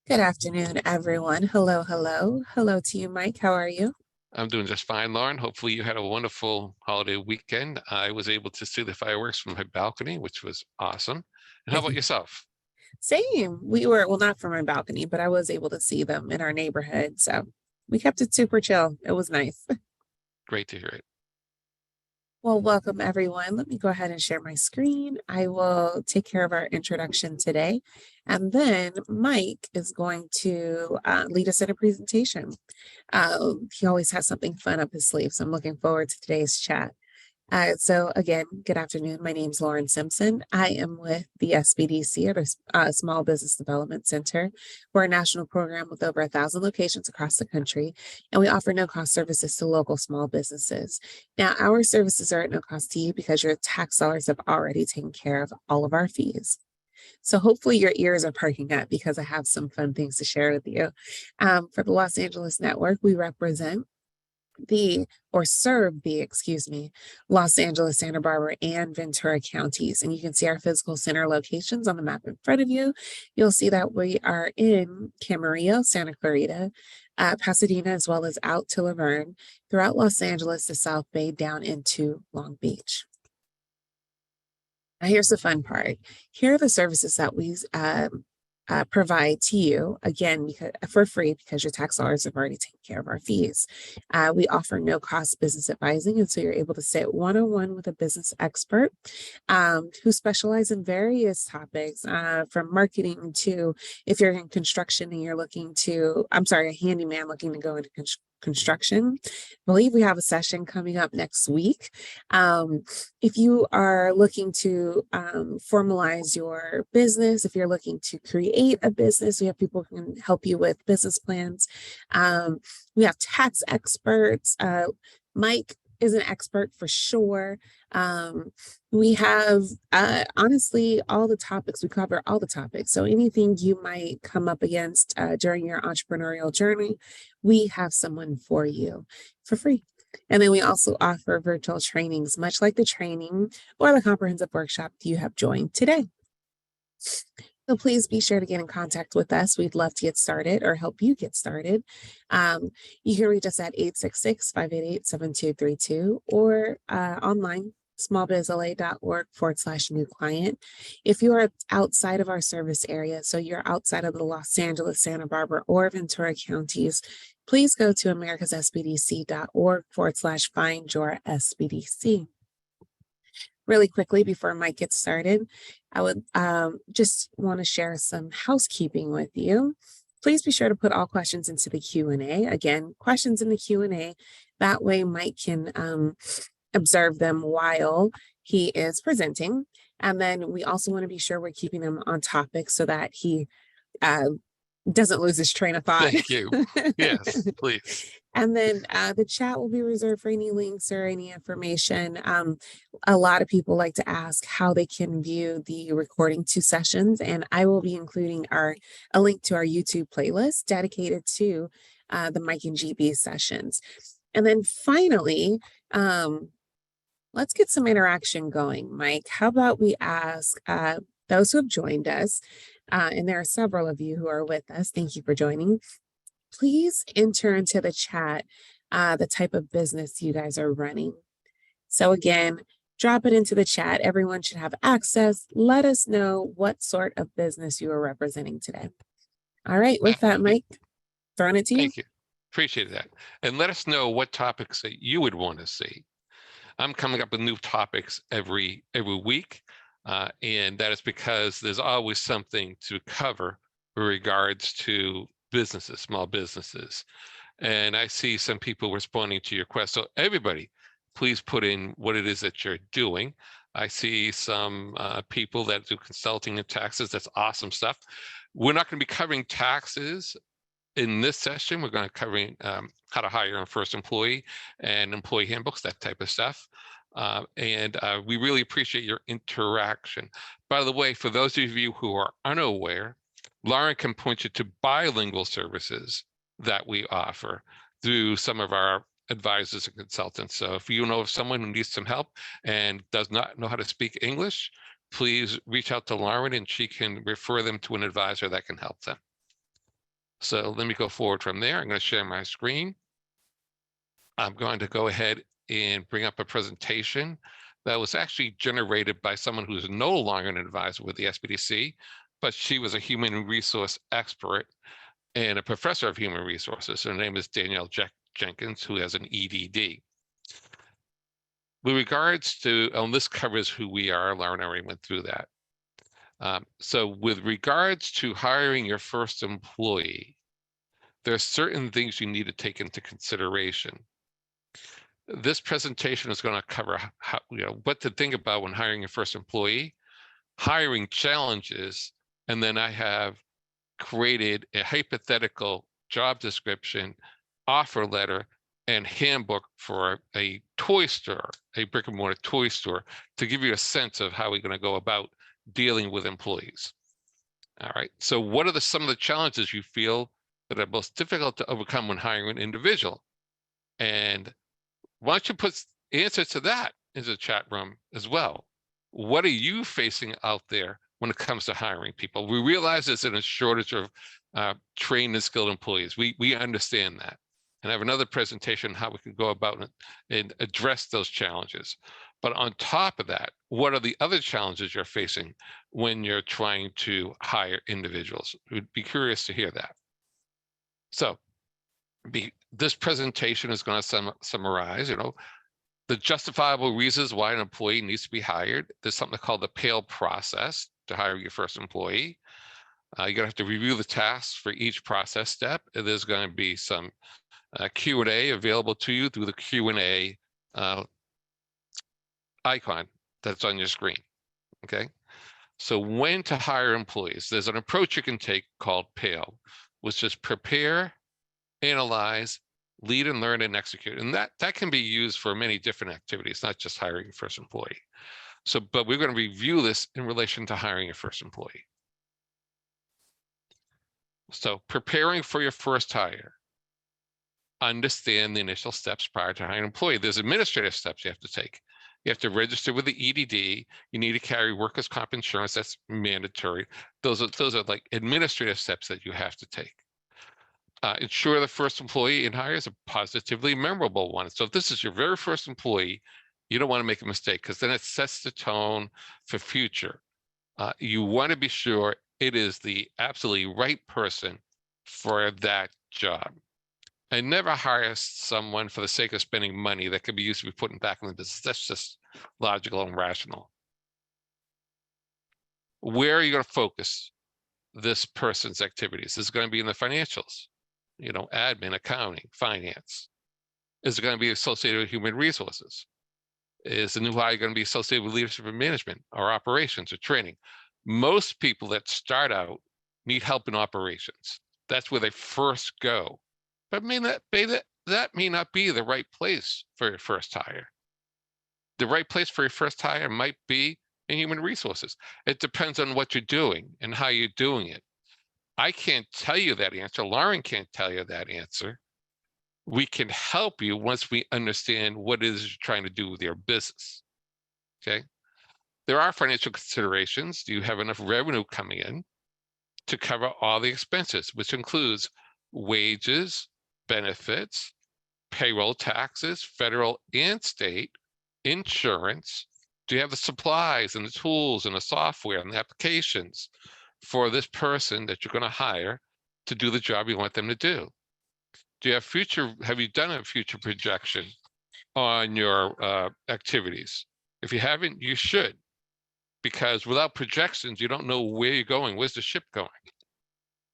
Good afternoon, everyone. Hello, hello. Hello to you, Mike. How are you? I'm doing just fine, Lauren. Hopefully you had a wonderful holiday weekend. I was able to see the fireworks from my balcony, which was awesome. And how about yourself? Same. Well, not from my balcony, but I was able to see them in our neighborhood. So we kept it super chill. It was nice. Great to hear it. Well, welcome, everyone. Let me go ahead and share my screen. I will take care of our introduction today. And then Mike is going to lead us in a presentation. He always has something fun up his sleeve. So I'm looking forward to today's chat. So again, good afternoon. My name is Lauren Simpson. I am with the SBDC, or the Small Business Development Center. We're a national program with over 1,000 locations across the country, and we offer no-cost services to local small businesses. Now, our services are at no cost to you because your tax dollars have already taken care of all of our fees. So hopefully your ears are perking up because I have some fun things to share with you. For the Los Angeles Network, we represent serve the Los Angeles, Santa Barbara, and Ventura counties. And you can see our physical center locations on the map in front of you. You'll see that we are in Camarillo, Santa Clarita, Pasadena, as well as out to Laverne, throughout Los Angeles, the South Bay, down into Long Beach. Now, here's the fun part. Here are the services that we provide to you, again, because for free, because your tax dollars have already taken care of our fees. We offer no cost business advising, and so you're able to sit one-on-one with a business expert who specialize in various topics, from marketing to, if you're in construction and you're looking to, a handyman looking to go into construction. I believe we have a session coming up next week. If you are looking to formalize your business, if you're looking to create a business, we have people who can help you with business plans. We have tax experts. Mike is an expert for sure. We have honestly all the topics. We cover all the topics. So anything you might come up against during your entrepreneurial journey, we have someone for you for free. And then we also offer virtual trainings, much like the training or the comprehensive workshop you have joined today. So please be sure to get in contact with us. We'd love to get started or help you get started. You can reach us at 866-588-7232 or online, smallbizla.org/new client. If you are outside of our service area, so you're outside of the Los Angeles, Santa Barbara, or Ventura counties, please go to americassbdc.org/find your SBDC. Really quickly, before Mike gets started, I would just want to share some housekeeping with you. Please be sure to put all questions into the Q&A. Again, questions in the Q&A. That way Mike can observe them while he is presenting. And then we also want to be sure we're keeping them on topic so that he doesn't lose his train of thought. Thank you. Yes, please. And then the chat will be reserved for any links or any information. A lot of people like to ask how they can view the recording to sessions, and I will be including a link to our YouTube playlist dedicated to the Mike and GB sessions. And then finally, let's get some interaction going. Mike, how about we ask those who have joined us, and there are several of you who are with us. Thank you for joining. Please enter into the chat the type of business you guys are running. So again, drop it into the chat. Everyone should have access. Let us know what sort of business you are representing today. All right, with that, Mike, throwing it to you. Thank you. Appreciate that. And let us know what topics that you would want to see. I'm coming up with new topics every week, and that is because there's always something to cover with regards to businesses, small businesses. And I see some people responding to your request. So everybody, please put in what it is that you're doing. I see some people that do consulting and taxes. That's awesome stuff. We're not going to be covering taxes in this session. We're going to cover how to hire a first employee and employee handbooks, that type of stuff. And we really appreciate your interaction. By the way, for those of you who are unaware, Lauren can point you to bilingual services that we offer through some of our advisors and consultants. So if you know of someone who needs some help and does not know how to speak English, please reach out to Lauren and she can refer them to an advisor that can help them. So let me go forward from there. I'm going to share my screen. I'm going to go ahead and bring up a presentation that was actually generated by someone who's no longer an advisor with the SBDC, but she was a human resource expert and a professor of human resources. Her name is Danielle Jenkins, who has an EDD. With regards to, this covers who we are, Lauren already went through that. So with regards to hiring your first employee, there are certain things you need to take into consideration. This presentation is going to cover how, what to think about when hiring your first employee, hiring challenges, and then I have created a hypothetical job description, offer letter, and handbook for a toy store, a brick and mortar toy store, to give you a sense of how we're going to go about dealing with employees. All right. So what are some of the challenges you feel that are most difficult to overcome when hiring an individual? And why don't you put answers to that into the chat room as well? What are you facing out there when it comes to hiring people? We realize there's a shortage of trained and skilled employees. We understand that. And I have another presentation on how we can go about it and address those challenges. But on top of that, what are the other challenges you're facing when you're trying to hire individuals? We'd be curious to hear that. So this presentation is going to summarize, the justifiable reasons why an employee needs to be hired. There's something called the PALE process to hire your first employee. You're going to have to review the tasks for each process step. There's going to be some Q&A available to you through the Q&A icon that's on your screen, okay? So when to hire employees, there's an approach you can take called PALE, which is prepare, analyze, lead and learn and execute. And that can be used for many different activities, not just hiring your first employee. So, but we're going to review this in relation to hiring your first employee. So preparing for your first hire. Understand the initial steps prior to hiring an employee. There's administrative steps you have to take. You have to register with the EDD. You need to carry workers' comp insurance. That's mandatory. Those are like administrative steps that you have to take. Ensure the first employee in hire is a positively memorable one. So if this is your very first employee, you don't want to make a mistake because then it sets the tone for future. You want to be sure it is the absolutely right person for that job. And never hire someone for the sake of spending money that could be used to be put back in the business. That's just logical and rational. Where are you going to focus this person's activities? Is it going to be in the financials? Admin, accounting, finance? Is it going to be associated with human resources? Is the new hire going to be associated with leadership and management or operations or training? Most people that start out need help in operations. That's where they first go. But that may not be the right place for your first hire. The right place for your first hire might be in human resources. It depends on what you're doing and how you're doing it. I can't tell you that answer. Lauren can't tell you that answer. We can help you once we understand what it is you're trying to do with your business. Okay. There are financial considerations. Do you have enough revenue coming in to cover all the expenses, which includes wages, benefits, payroll taxes, federal and state, insurance? Do you have the supplies and the tools and the software and the applications for this person that you're going to hire to do the job you want them to do? Do you have you done a future projection on your activities? If you haven't, you should, because without projections, you don't know where you're going. Where's the ship going?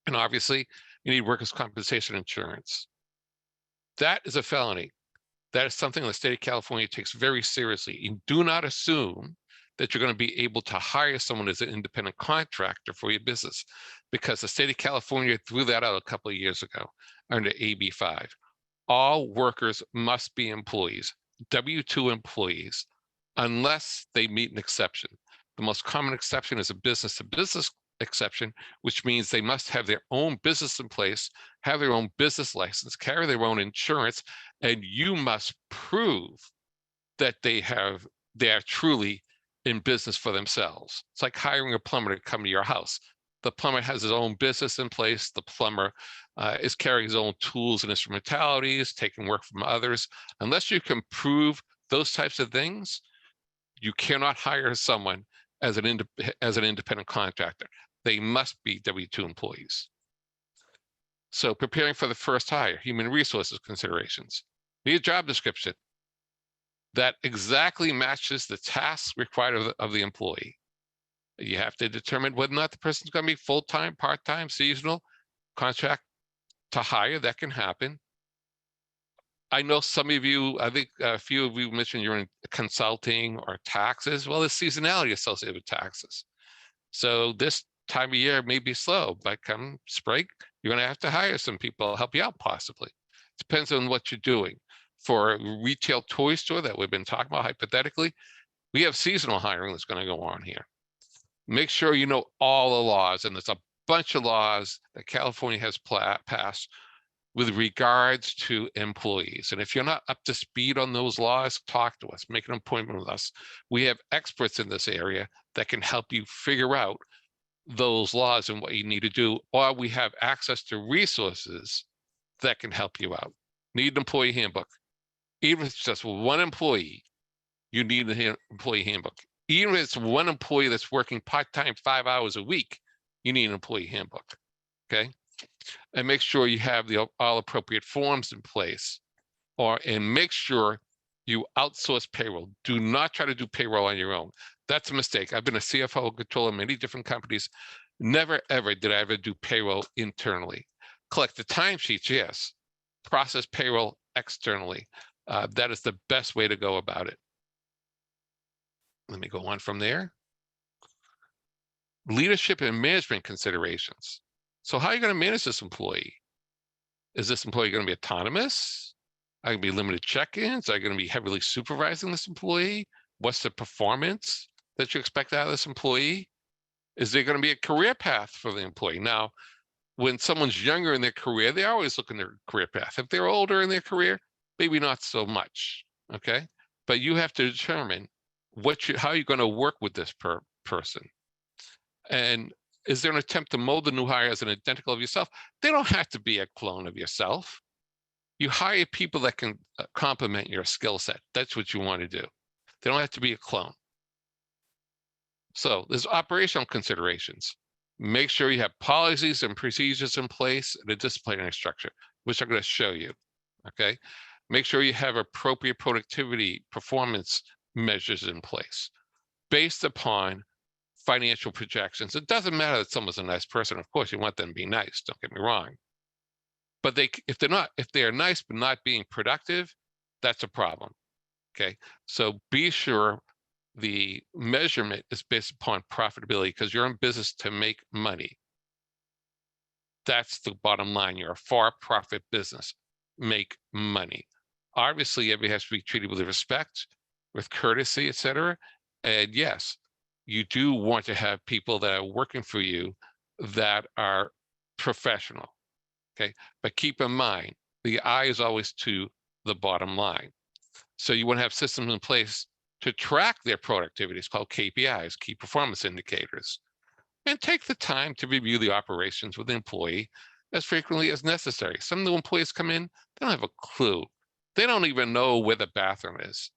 And obviously, you need workers' compensation insurance. That is a felony. That is something the state of California takes very seriously. You do not assume that you're going to be able to hire someone as an independent contractor for your business, because the state of California threw that out a couple of years ago under AB 5. All workers must be employees, W-2 employees, unless they meet an exception. The most common exception is a business-to-business exception, which means they must have their own business in place, have their own business license, carry their own insurance, and you must prove that they are truly in business for themselves. It's like hiring a plumber to come to your house. The plumber has his own business in place. The plumber is carrying his own tools and instrumentalities, taking work from others. Unless you can prove those types of things, you cannot hire someone as an independent contractor. They must be W-2 employees. So preparing for the first hire, human resources considerations. Need a job description that exactly matches the tasks required of the employee. You have to determine whether or not the person's going to be full-time, part-time, seasonal, contract to hire. That can happen. I know some of you, I think a few of you mentioned you're in consulting or taxes. Well, there's seasonality associated with taxes. So this time of year may be slow, but come spring, you're going to have to hire some people to help you out possibly. Depends on what you're doing. For a retail toy store that we've been talking about hypothetically, we have seasonal hiring that's going to go on here. Make sure you know all the laws, and there's a bunch of laws that California has passed with regards to employees. And if you're not up to speed on those laws, talk to us, make an appointment with us. We have experts in this area that can help you figure out those laws and what you need to do, or we have access to resources that can help you out. Need an employee handbook. Even if it's just one employee, you need an employee handbook. Even if it's one employee that's working part-time 5 hours a week, you need an employee handbook, okay? And make sure you have the all appropriate forms in place, and make sure you outsource payroll. Do not try to do payroll on your own. That's a mistake. I've been a CFO controller in many different companies. Never, ever did I ever do payroll internally. Collect the timesheets, yes. Process payroll externally. That is the best way to go about it. Let me go on from there. Leadership and management considerations. So how are you going to manage this employee? Is this employee going to be autonomous? Are going to be limited check-ins? Are you going to be heavily supervising this employee? What's the performance that you expect out of this employee? Is there going to be a career path for the employee? Now, when someone's younger in their career, they always look in their career path. If they're older in their career, maybe not so much, okay? But you have to determine how you're going to work with this person. And is there an attempt to mold the new hire as an identical of yourself? They don't have to be a clone of yourself. You hire people that can complement your skill set. That's what you want to do. They don't have to be a clone. So there's operational considerations. Make sure you have policies and procedures in place and a disciplinary structure, which I'm going to show you, okay? Make sure you have appropriate productivity performance measures in place based upon financial projections. It doesn't matter that someone's a nice person. Of course, you want them to be nice, don't get me wrong. But if they are nice but not being productive, that's a problem, okay? So be sure the measurement is based upon profitability, because you're in business to make money. That's the bottom line. You're a for-profit business. Make money. Obviously, everybody has to be treated with respect, with courtesy, etc. And yes, you do want to have people that are working for you that are professional, okay? But keep in mind, the eye is always to the bottom line. So you want to have systems in place to track their productivity. It's called KPIs, key performance indicators. And take the time to review the operations with the employee as frequently as necessary. Some of the employees come in, they don't have a clue. They don't even know where the bathroom is.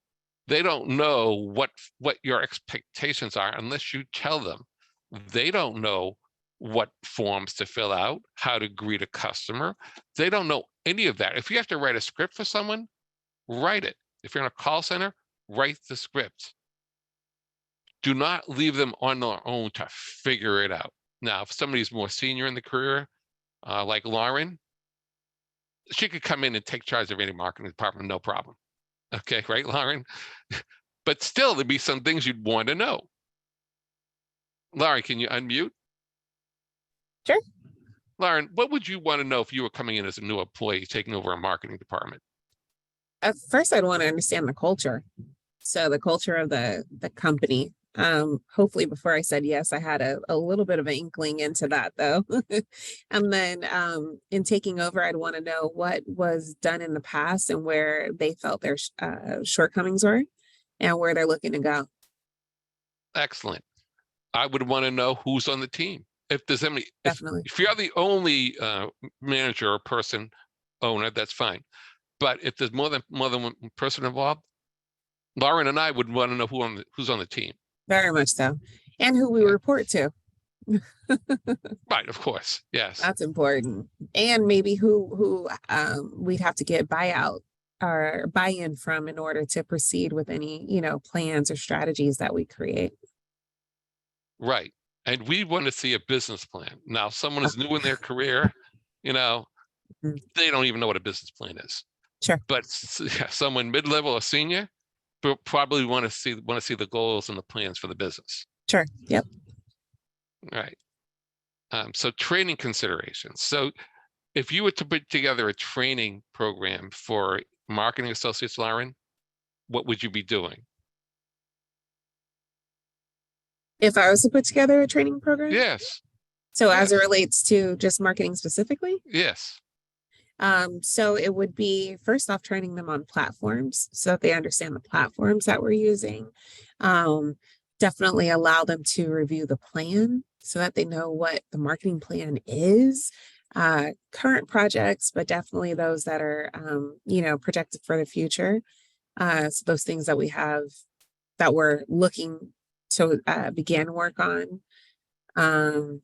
They don't know what your expectations are unless you tell them. They don't know what forms to fill out, how to greet a customer. They don't know any of that. If you have to write a script for someone, write it. If you're in a call center, write the script. Do not leave them on their own to figure it out. Now, if somebody's more senior in the career, like Lauren, she could come in and take charge of any marketing department, no problem. Okay, right, Lauren? But still, there'd be some things you'd want to know. Lauren, can you unmute? Sure. Lauren, what would you want to know if you were coming in as a new employee taking over a marketing department? At first, I'd want to understand the culture. So the culture of the company. Hopefully before I said yes, I had a little bit of an inkling into that though. And then in taking over, I'd want to know what was done in the past and where they felt their shortcomings were and where they're looking to go. Excellent. I would want to know who's on the team. if there's any, Definitely. if you're the only manager or person owner, that's fine. But if there's more than one person involved, Lauren and I would want to know who's on the team. Very much so. And who we Yeah. report to. Right, of course. Yes. That's important. And maybe who we'd have to get buyout or buy-in from in order to proceed with any, plans or strategies that we create. Right. And we want to see a business plan. Now, someone is new in their career, you know, Mhm. they don't even know what a business plan is. Sure. But someone mid-level or senior probably want to see the goals and the plans for the business. Sure. Yep. Right. So training considerations. So if you were to put together a training program for marketing associates, Lauren, what would you be doing? If I was to put together a training program, Yes. so as it Yes. relates to just marketing specifically, Yes. so it would be first off training them on platforms so that they understand the platforms that we're using. Definitely allow them to review the plan so that they know what the marketing plan is. Current projects, but definitely those that are, projected for the future. So those things that we have that we're looking to begin work on. Um,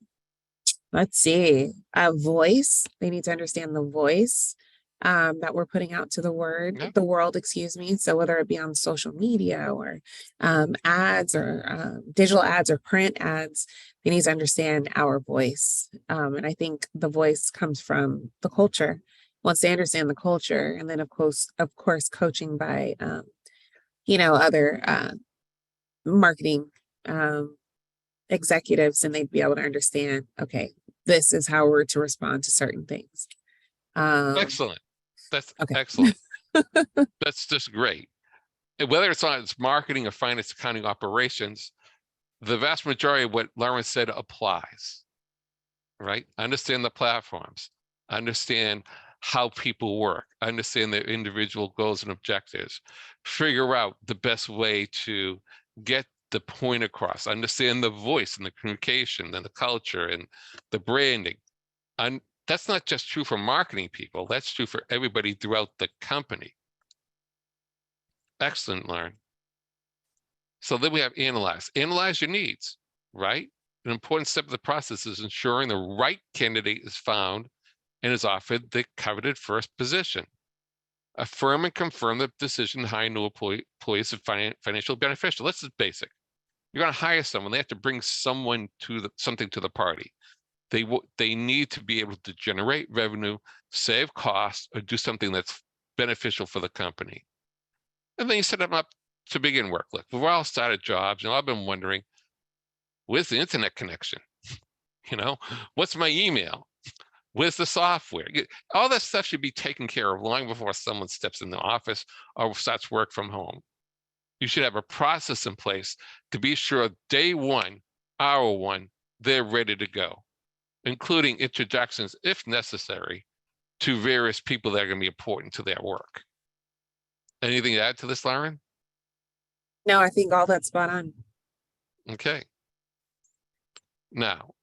let's see, a voice. They need to understand the voice that we're putting out to Yeah. the world, excuse me. So whether it be on social media or ads or digital ads or print ads, they need to understand our voice. And I think the voice comes from the culture. Once they understand the culture, and then of course, coaching by other marketing executives, and they'd be able to understand, okay, this is how we're to respond to certain things. Excellent. That's Okay. excellent. That's just great. And whether it's marketing or finance, accounting, operations, the vast majority of what Lauren said applies, right? Understand the platforms, understand how people work, understand their individual goals and objectives, figure out the best way to get the point across, understand the voice and the communication and the culture and the branding. And that's not just true for marketing people, that's true for everybody throughout the company. Excellent, Lauren. So then we have analyze. Analyze your needs, right? An important step of the process is ensuring the right candidate is found and is offered the coveted first position. Affirm and confirm the decision to hire new employees is financially beneficial. This is basic. You're going to hire someone, they have to bring something to the party. They need to be able to generate revenue, save costs, or do something that's beneficial for the company. And then you set them up to begin work. Look, we've all started jobs, and I've been wondering, where's the internet connection? What's my email? Where's the software? All that stuff should be taken care of long before someone steps in the office or starts work from home. You should have a process in place to be sure day one, hour one, they're ready to go, including introductions, if necessary, to various people that are going to be important to their work. Anything to add to this, Lauren? No, I think all that's spot on. Okay. Now,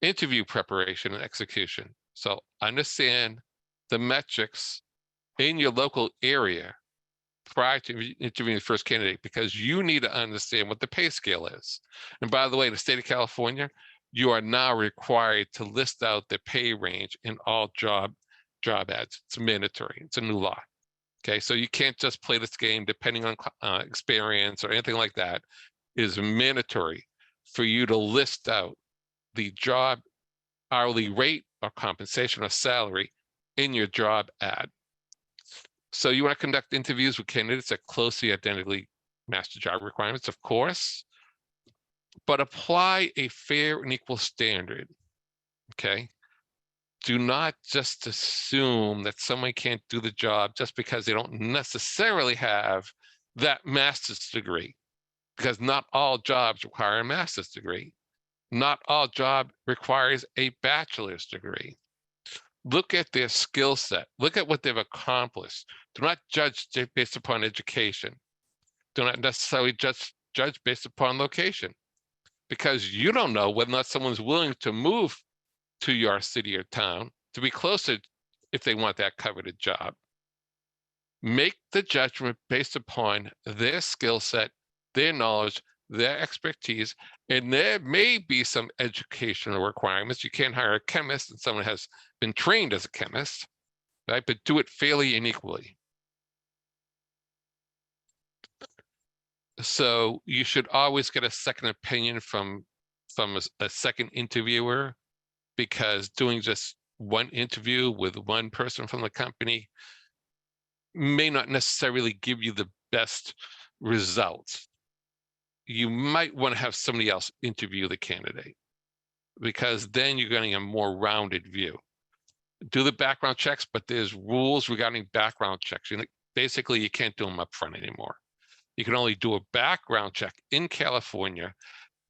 interview preparation and execution. So understand the metrics in your local area prior to interviewing the first candidate, because you need to understand what the pay scale is. And by the way, the state of California, you are now required to list out the pay range in all job ads. It's mandatory. It's a new law. Okay, so you can't just play this game depending on experience or anything like that. It is mandatory for you to list out the job hourly rate or compensation or salary in your job ad. So you want to conduct interviews with candidates that closely identically match the job requirements, of course, but apply a fair and equal standard, okay? Do not just assume that someone can't do the job just because they don't necessarily have that master's degree, because not all jobs require a master's degree. Not all job requires a bachelor's degree. Look at their skill set. Look at what they've accomplished. Do not judge based upon education. Do not necessarily judge based upon location. because you don't know whether or not someone's willing to move to your city or town to be closer if they want that coveted job. Make the judgment based upon their skill set, their knowledge, their expertise, and there may be some educational requirements. You can't hire a chemist and someone has been trained as a chemist, right? But do it fairly and equally. So you should always get a second opinion from a second interviewer, because doing just one interview with one person from the company may not necessarily give you the best results. You might want to have somebody else interview the candidate, because then you're getting a more rounded view. Do the background checks, but there's rules regarding background checks. Basically, you can't do them up front anymore. You can only do a background check in California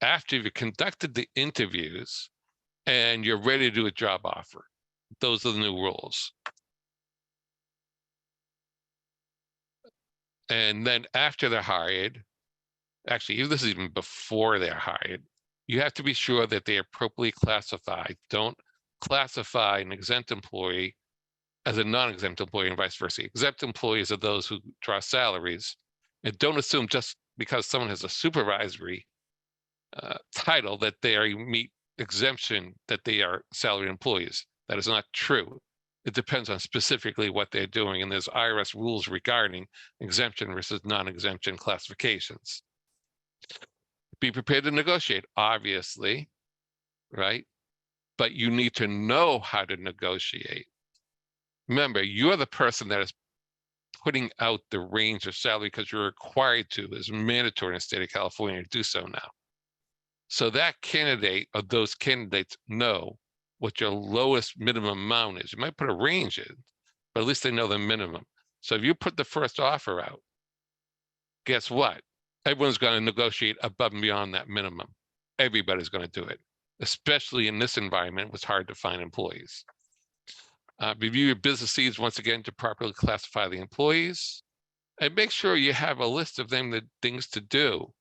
after you've conducted the interviews and you're ready to do a job offer. Those are the new rules. And then after they're hired, actually, this is even before they're hired, you have to be sure that they are appropriately classified. Don't classify an exempt employee as a non-exempt employee and vice versa. Exempt employees are those who draw salaries, and don't assume just because someone has a supervisory title that they meet exemption, that they are salaried employees. That is not true. It depends on specifically what they're doing, and there's IRS rules regarding exemption versus non-exemption classifications. Be prepared to negotiate, obviously, right? But you need to know how to negotiate. Remember, you're the person that is putting out the range of salary because you're required to. It's mandatory in the state of California to do so now. So that candidate or those candidates know what your lowest minimum amount is. You might put a range in, but at least they know the minimum. So if you put the first offer out, guess what? Everyone's going to negotiate above and beyond that minimum. Everybody's going to do it, especially in this environment. It was hard to find employees. Review your business needs once again to properly classify the employees, and make sure you have a list of them, the things to do.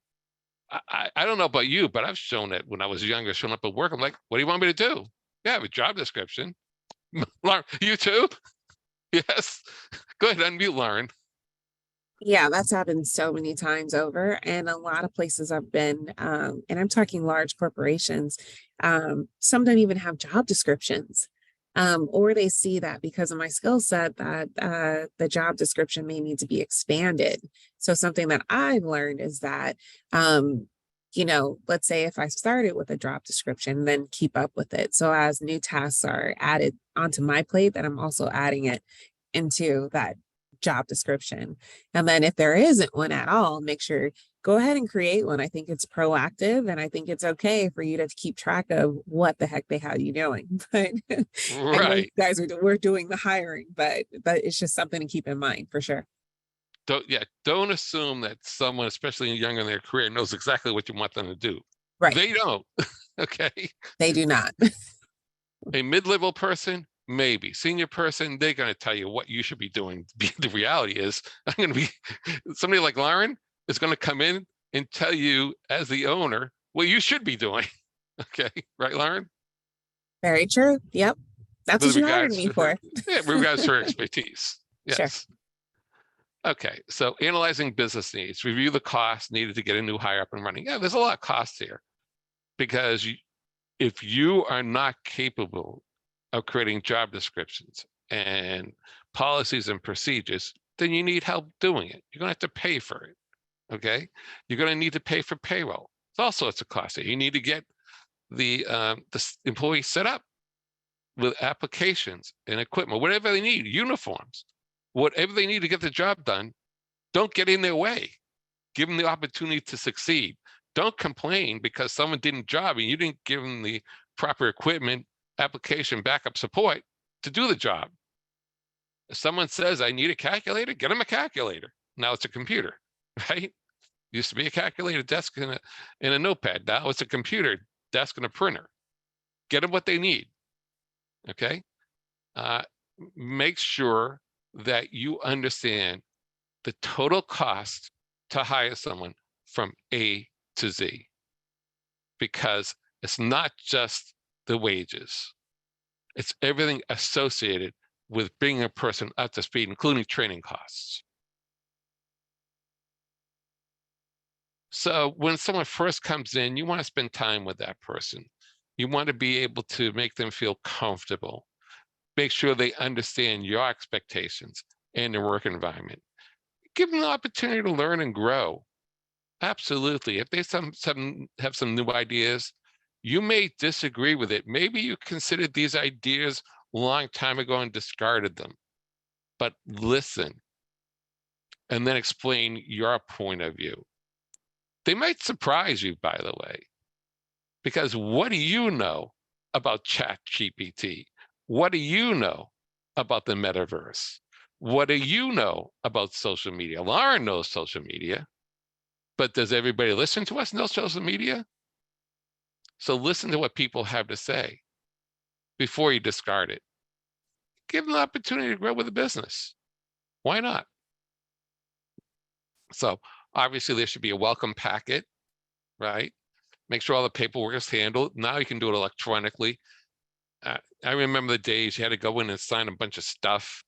I don't know about you, but I've shown it when I was younger, showing up at work. I'm like, what do you want me to do? Yeah, I have a job description. Lauren, you too? Yes. Go ahead, unmute, Lauren. Yeah, that's happened so many times over. And a lot of places I've been, and I'm talking large corporations, some don't even have job descriptions. Or they see that because of my skill set that the job description may need to be expanded. So something that I've learned is that, let's say if I started with a job description, then keep up with it. So as new tasks are added onto my plate, that I'm also adding it into that job description. And then if there isn't one at all, make sure go ahead and create one. I think it's proactive, and I think it's okay for you to keep track of what the heck they have you doing. But I know you Right. guys we're doing the hiring, but it's just something to keep in mind for sure. Don't assume that someone, especially younger in their career, knows exactly what you want them to do. Right. They don't. Okay. They do not. A mid-level person, maybe. Senior person, they're going to tell you what you should be doing. The reality is, I'm going to be somebody like Lauren is going to come in and tell you as the owner what you should be doing. Okay, right, Lauren? Very true. Yep. That's With what you hired regards me to for. her, yeah, with regards to her expertise. Sure. Yes. Okay, so analyzing business needs, review the costs needed to get a new hire up and running. Yeah, there's a lot of costs here, because if you are not capable of creating job descriptions and policies and procedures, then you need help doing it. You're going to have to pay for it. Okay, you're going to need to pay for payroll. It's all sorts of costs. You need to get the employee set up with applications and equipment, whatever they need, uniforms, whatever they need to get the job done. Don't get in their way. Give them the opportunity to succeed. Don't complain because someone didn't job and you didn't give them the proper equipment, application, backup support to do the job. If someone says, I need a calculator, get them a calculator. Now it's a computer, right? Used to be a calculator desk and a notepad. Now it's a computer desk and a printer. Get them what they need, okay? Make sure that you understand the total cost to hire someone from A to Z. because it's not just the wages. It's everything associated with bringing a person up to speed, including training costs. So when someone first comes in, you want to spend time with that person. You want to be able to make them feel comfortable, make sure they understand your expectations and their work environment. Give them the opportunity to learn and grow. Absolutely. If they have some new ideas, you may disagree with it. Maybe you considered these ideas a long time ago and discarded them. But listen, and then explain your point of view. They might surprise you, by the way, because what do you know about ChatGPT? What do you know about the metaverse? What do you know about social media? Lauren knows social media, but does everybody listen to us know social media? So listen to what people have to say before you discard it. Give them the opportunity to grow with the business. Why not? So obviously there should be a welcome packet, right? Make sure all the paperwork is handled. Now you can do it electronically. I remember the days you had to go in and sign a bunch of stuff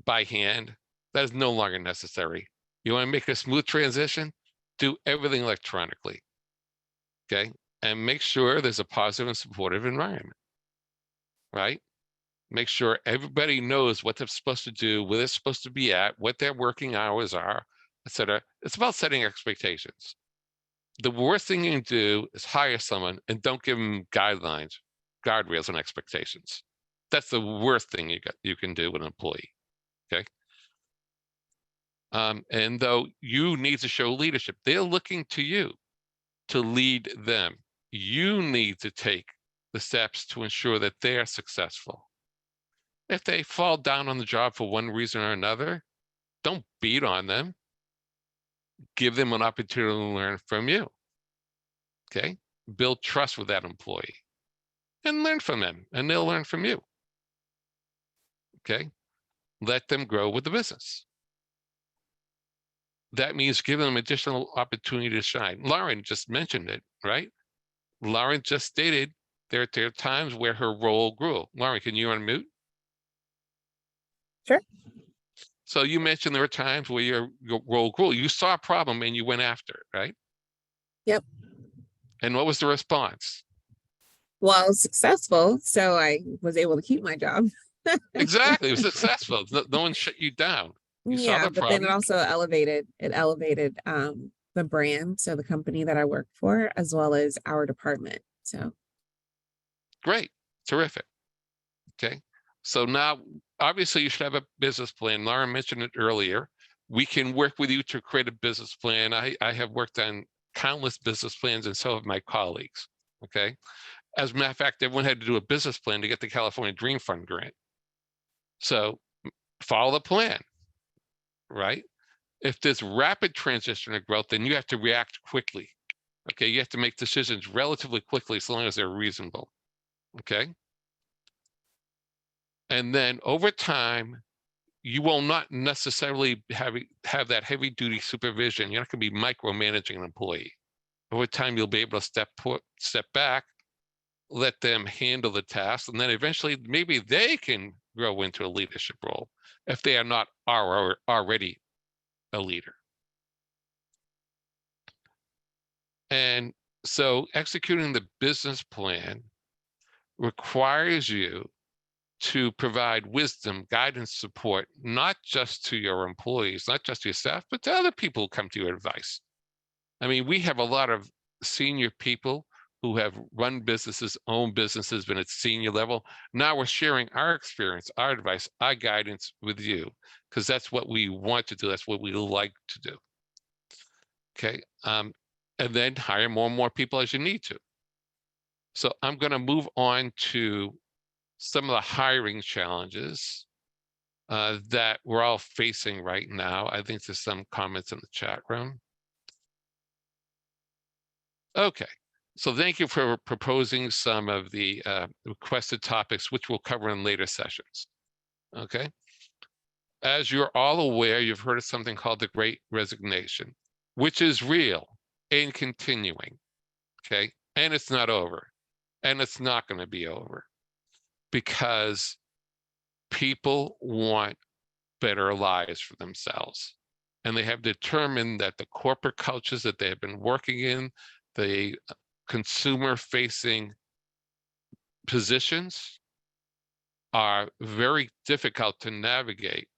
by hand. That is no longer necessary. You want to make a smooth transition? Do everything electronically, okay? And make sure there's a positive and supportive environment, right? Make sure everybody knows what they're supposed to do, where they're supposed to be at, what their working hours are, etc. It's about setting expectations. The worst thing you can do is hire someone and don't give them guidelines, guardrails, and expectations. That's the worst thing you can do with an employee, okay? And though you need to show leadership, they're looking to you to lead them. You need to take the steps to ensure that they're successful. If they fall down on the job for one reason or another, don't beat on them. Give them an opportunity to learn from you, okay? Build trust with that employee and learn from them, and they'll learn from you, okay? Let them grow with the business. That means giving them additional opportunity to shine. Lauren just mentioned it, right? Lauren just stated there are times where her role grew. Lauren, can you unmute? Sure. So you mentioned there were times where your role grew. You saw a problem and you went after it, right? Yep. And what was the response? Well, I was successful, so I was able to keep my job. Exactly. It was successful. No one shut you down. You saw Yeah, the but then it problem. also elevated the brand, so the company that I work for, as well as our department. So Great. Terrific. Okay. So now, obviously, you should have a business plan. Lauren mentioned it earlier. We can work with you to create a business plan. I have worked on countless business plans, and so have my colleagues. Okay. As a matter of fact, everyone had to do a business plan to get the California Dream Fund grant. So follow the plan, right? If there's rapid transition or growth, then you have to react quickly. Okay. You have to make decisions relatively quickly, as long as they're reasonable. Okay. And then over time, you will not necessarily have that heavy duty supervision. You're not going to be micromanaging an employee. Over time, you'll be able to step back, let them handle the task, and then eventually maybe they can grow into a leadership role if they are not already a leader. And so executing the business plan requires you to provide wisdom, guidance, support, not just to your employees, not just to your staff, but to other people who come to your advice. I mean, we have a lot of senior people who have run businesses, own businesses, been at senior level. Now we're sharing our experience, our advice, our guidance with you, because that's what we want to do. That's what we like to do. Okay. And then hire more and more people as you need to. So I'm going to move on to some of the hiring challenges that we're all facing right now. I think there's some comments in the chat room. Okay, so thank you for proposing some of the requested topics, which we'll cover in later sessions. Okay, as you're all aware, you've heard of something called the Great Resignation, which is real and continuing. Okay, And it's not over. And it's not going to be over, because people want better lives for themselves. And they have determined that the corporate cultures that they have been working in, the consumer-facing positions, are very difficult to navigate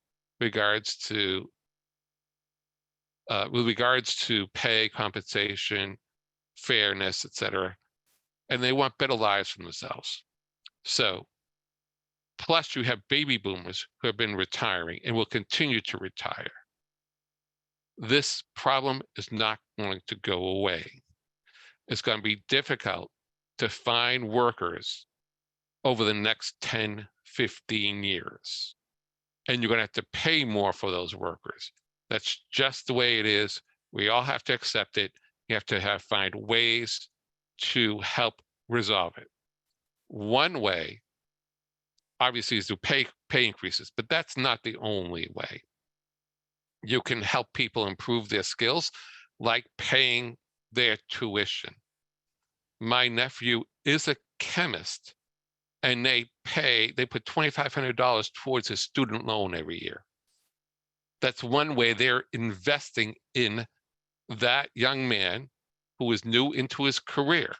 with regards to pay, compensation, fairness, etc. And they want better lives for themselves. So, plus you have baby boomers who have been retiring and will continue to retire. This problem is not going to go away. It's going to be difficult to find workers over the next 10, 15 years. And you're going to have to pay more for those workers. That's just the way it is. We all have to accept it. You have to find ways to help resolve it. One way, obviously, is to pay increases, but that's not the only way. You can help people improve their skills, like paying their tuition. My nephew is a chemist, and they put $2,500 towards his student loan every year. That's one way they're investing in that young man who is new into his career,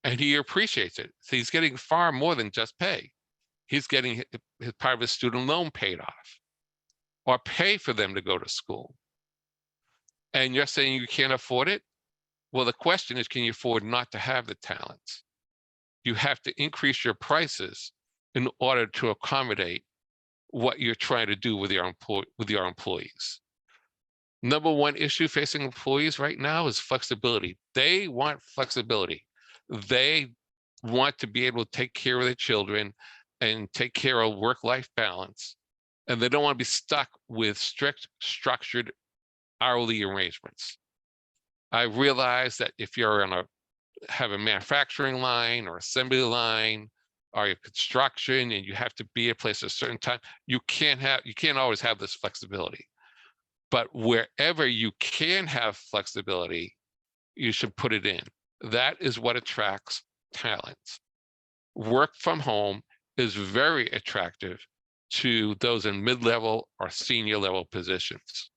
and he appreciates it. So he's getting far more than just pay. He's getting his part of his student loan paid off, or pay for them to go to school. And you're saying you can't afford it? Well, the question is, can you afford not to have the talents? You have to increase your prices in order to accommodate what you're trying to do with your employees. Number one issue facing employees right now is flexibility. They want flexibility. They want to be able to take care of their children and take care of work-life balance. And they don't want to be stuck with strict, structured hourly arrangements. I realize that if you're have a manufacturing line or assembly line or your construction, and you have to be at a place at a certain time, you can't always have this flexibility. But wherever you can have flexibility, you should put it in. That is what attracts talent. Work from home is very attractive to those in mid-level or senior level positions.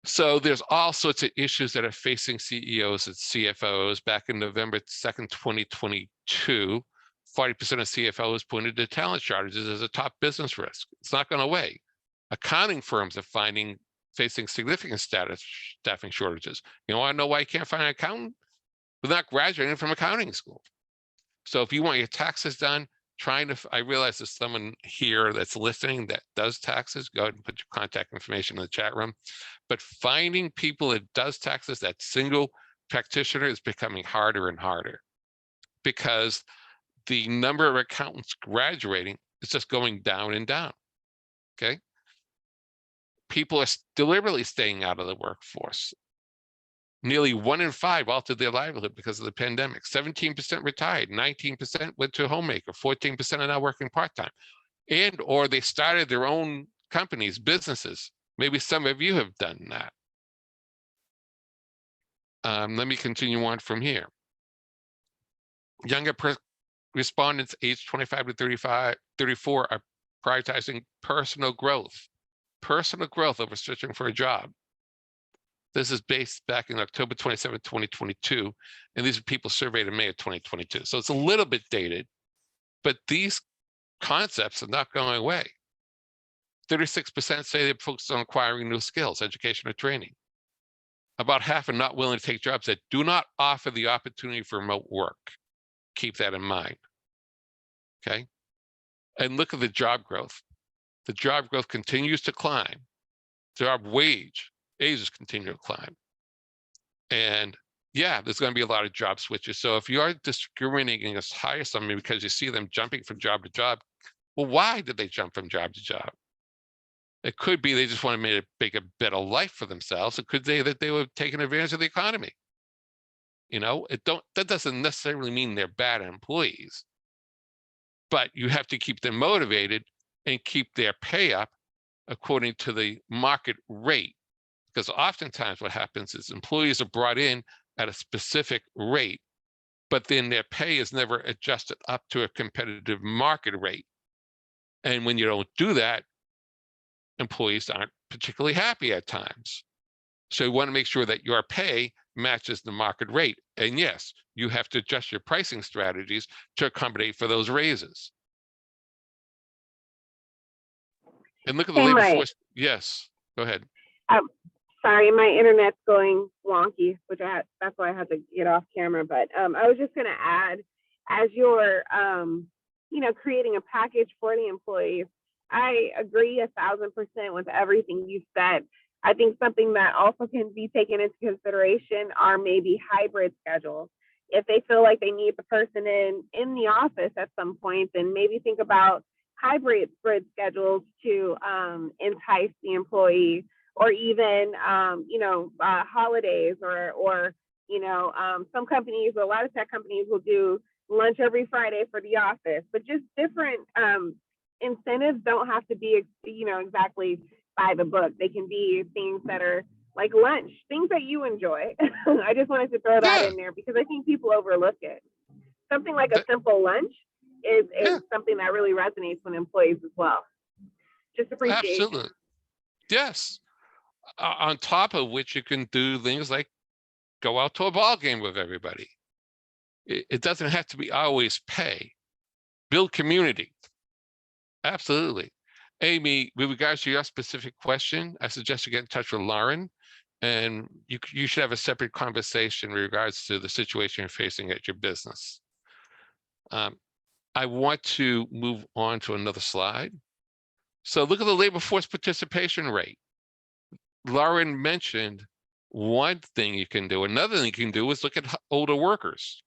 So there's all sorts of issues that are facing CEOs and CFOs. Back in November 2nd, 2022, 40% of CFOs pointed to talent shortages as a top business risk. It's not going away. Accounting firms are facing significant staffing shortages. You want to know why you can't find an accountant? Without graduating from accounting school. So if you want your taxes done, I realize there's someone here that's listening that does taxes. Go ahead and put your contact information in the chat room. But finding people that does taxes, that single practitioner, is becoming harder and harder, because the number of accountants graduating is just going down and down. Okay. People are deliberately staying out of the workforce. Nearly 1 in 5 altered their livelihood because of the pandemic. 17% retired, 19% went to a homemaker, 14% are now working part-time. Or they started their own companies, businesses. Maybe some of you have done that. Let me continue on from here. Younger respondents aged 25 to 34 are prioritizing personal growth over searching for a job. This is based back in October 27, 2022, and these are people surveyed in May of 2022. So it's a little bit dated, but these concepts are not going away. 36% say they're focused on acquiring new skills, education, or training. About half are not willing to take jobs that do not offer the opportunity for remote work. Keep that in mind, okay? And look at the job growth. The job growth continues to climb. Job wages continue to climb. And yeah, there's going to be a lot of job switches. So if you are discriminating against hire somebody because you see them jumping from job to job, well, why did they jump from job to job? It could be they just want to make a better life for themselves. It could be that they were taking advantage of the economy. You know, that doesn't necessarily mean they're bad employees, but you have to keep them motivated and keep their pay up according to the market rate. Because oftentimes what happens is employees are brought in at a specific rate, but then their pay is never adjusted up to a competitive market rate. And when you don't do that, employees aren't particularly happy at times. So you want to make sure that your pay matches the market rate. And yes, you have to adjust your pricing strategies to accommodate for those raises. And look at the Hey, labor Mike. force. Yes, go ahead. Sorry, my internet's going wonky, that's why I had to get off camera. But I was just going to add, as you're, creating a package for the employees, I agree 1,000% with everything you said. I think something that also can be taken into consideration are maybe hybrid schedules. If they feel like they need the person in the office at some point, then maybe think about hybrid schedules to entice the employee, or even holidays, or some companies, a lot of tech companies will do lunch every Friday for the office, but just different incentives don't have to be exactly by the book. They can be things that are like lunch, things that you enjoy. I just wanted to throw that in there because I think people overlook it. Something like a simple lunch is something that really resonates with employees as well. Just appreciation. Absolutely. Yes. On top of which you can do things like go out to a ball game with everybody. It doesn't have to be always pay. Build community. Absolutely. Amy, with regards to your specific question, I suggest you get in touch with Lauren, and you should have a separate conversation in regards to the situation you're facing at your business. I want to move on to another slide. So look at the labor force participation rate. Lauren mentioned one thing you can do. Another thing you can do is look at older workers,